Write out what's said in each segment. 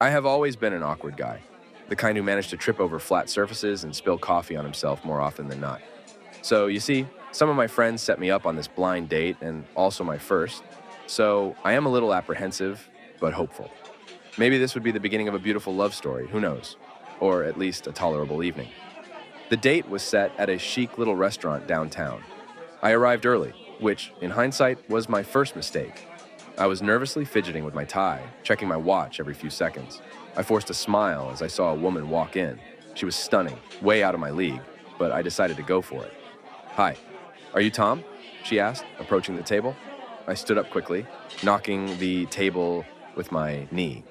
I have always been an awkward guy, the kind who managed to trip over flat surfaces and spill coffee on himself more often than not. So, you see, some of my friends set me up on this blind date and also my first, so I am a little apprehensive, but hopeful. Maybe this would be the beginning of a beautiful love story, who knows? Or at least a tolerable evening. The date was set at a chic little restaurant downtown. I arrived early, which, in hindsight, was my first mistake. I was nervously fidgeting with my tie, checking my watch every few seconds. I forced a smile as I saw a woman walk in. She was stunning, way out of my league, but I decided to go for it. "Hi, are you Tom?" she asked, approaching the table. I stood up quickly, knocking the table with my knee.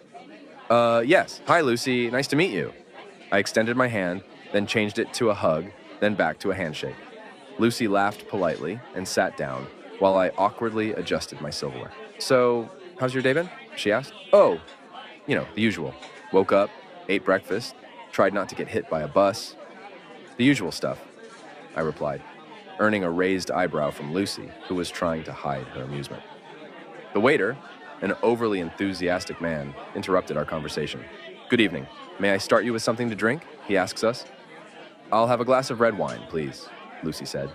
Yes. Hi, Lucy. Nice to meet you." I extended my hand, then changed it to a hug, then back to a handshake. Lucy laughed politely and sat down while I awkwardly adjusted my silverware. "So, how's your day been?" she asked. "Oh, the usual. Woke up, ate breakfast, tried not to get hit by a bus. The usual stuff," I replied, earning a raised eyebrow from Lucy, who was trying to hide her amusement. The waiter, an overly enthusiastic man, interrupted our conversation. "Good evening. May I start you with something to drink?" he asks us. "I'll have a glass of red wine, please," Lucy said.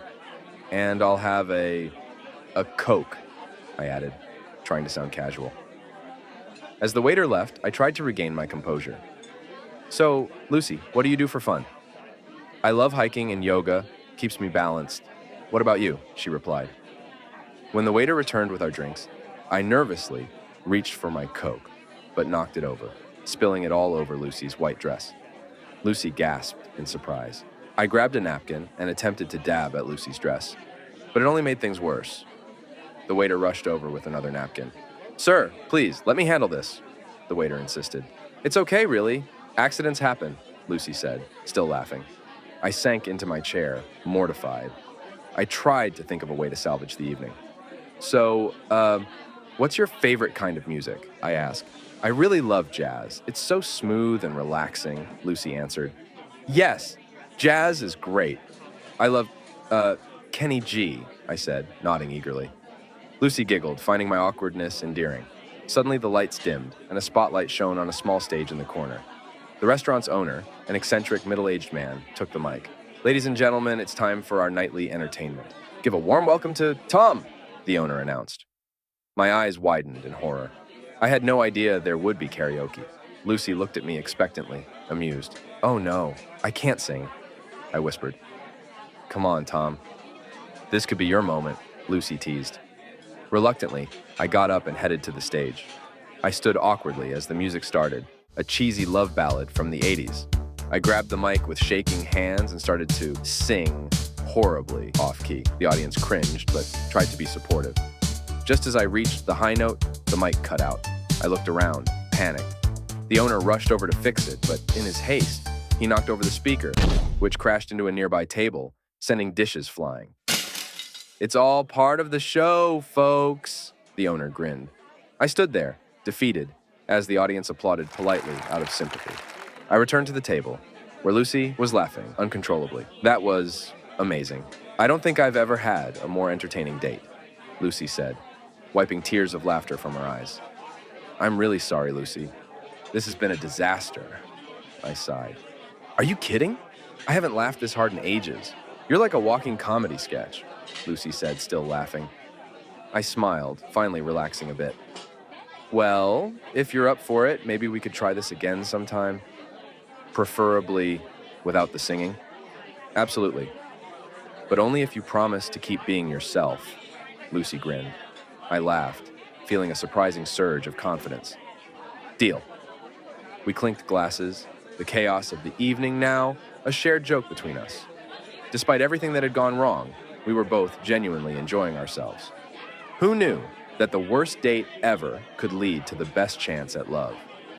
"And I'll have a Coke," I added, trying to sound casual. As the waiter left, I tried to regain my composure. "So, Lucy, what do you do for fun?" "I love hiking and yoga. Keeps me balanced. What about you?" she replied. When the waiter returned with our drinks, I nervously reached for my Coke, but knocked it over, spilling it all over Lucy's white dress. Lucy gasped in surprise. I grabbed a napkin and attempted to dab at Lucy's dress, but it only made things worse. The waiter rushed over with another napkin. "Sir, please, let me handle this," the waiter insisted. "It's okay, really. Accidents happen," Lucy said, still laughing. I sank into my chair, mortified. I tried to think of a way to salvage the evening. "So, what's your favorite kind of music?" I asked. "I really love jazz. It's so smooth and relaxing," Lucy answered. "Yes, jazz is great. I love, Kenny G," I said, nodding eagerly. Lucy giggled, finding my awkwardness endearing. Suddenly the lights dimmed, and a spotlight shone on a small stage in the corner. The restaurant's owner, an eccentric middle-aged man, took the mic. "Ladies and gentlemen, it's time for our nightly entertainment. Give a warm welcome to Tom," the owner announced. My eyes widened in horror. I had no idea there would be karaoke. Lucy looked at me expectantly, amused. "Oh no, I can't sing," I whispered. "Come on, Tom. This could be your moment," Lucy teased. Reluctantly, I got up and headed to the stage. I stood awkwardly as the music started, a cheesy love ballad from the 80s. I grabbed the mic with shaking hands and started to sing horribly off-key. The audience cringed, but tried to be supportive. Just as I reached the high note, the mic cut out. I looked around, panicked. The owner rushed over to fix it, but in his haste, he knocked over the speaker, which crashed into a nearby table, sending dishes flying. "It's all part of the show, folks," the owner grinned. I stood there, defeated, as the audience applauded politely out of sympathy. I returned to the table, where Lucy was laughing uncontrollably. That was amazing. "I don't think I've ever had a more entertaining date," Lucy said, wiping tears of laughter from her eyes. "I'm really sorry, Lucy. This has been a disaster," I sighed. "Are you kidding? I haven't laughed this hard in ages. You're like a walking comedy sketch," Lucy said, still laughing. I smiled, finally relaxing a bit. "Well, if you're up for it, maybe we could try this again sometime. Preferably without the singing." "Absolutely. But only if you promise to keep being yourself," Lucy grinned. I laughed, feeling a surprising surge of confidence. "Deal." We clinked glasses, the chaos of the evening now a shared joke between us. Despite everything that had gone wrong, we were both genuinely enjoying ourselves. Who knew that the worst date ever could lead to the best chance at love?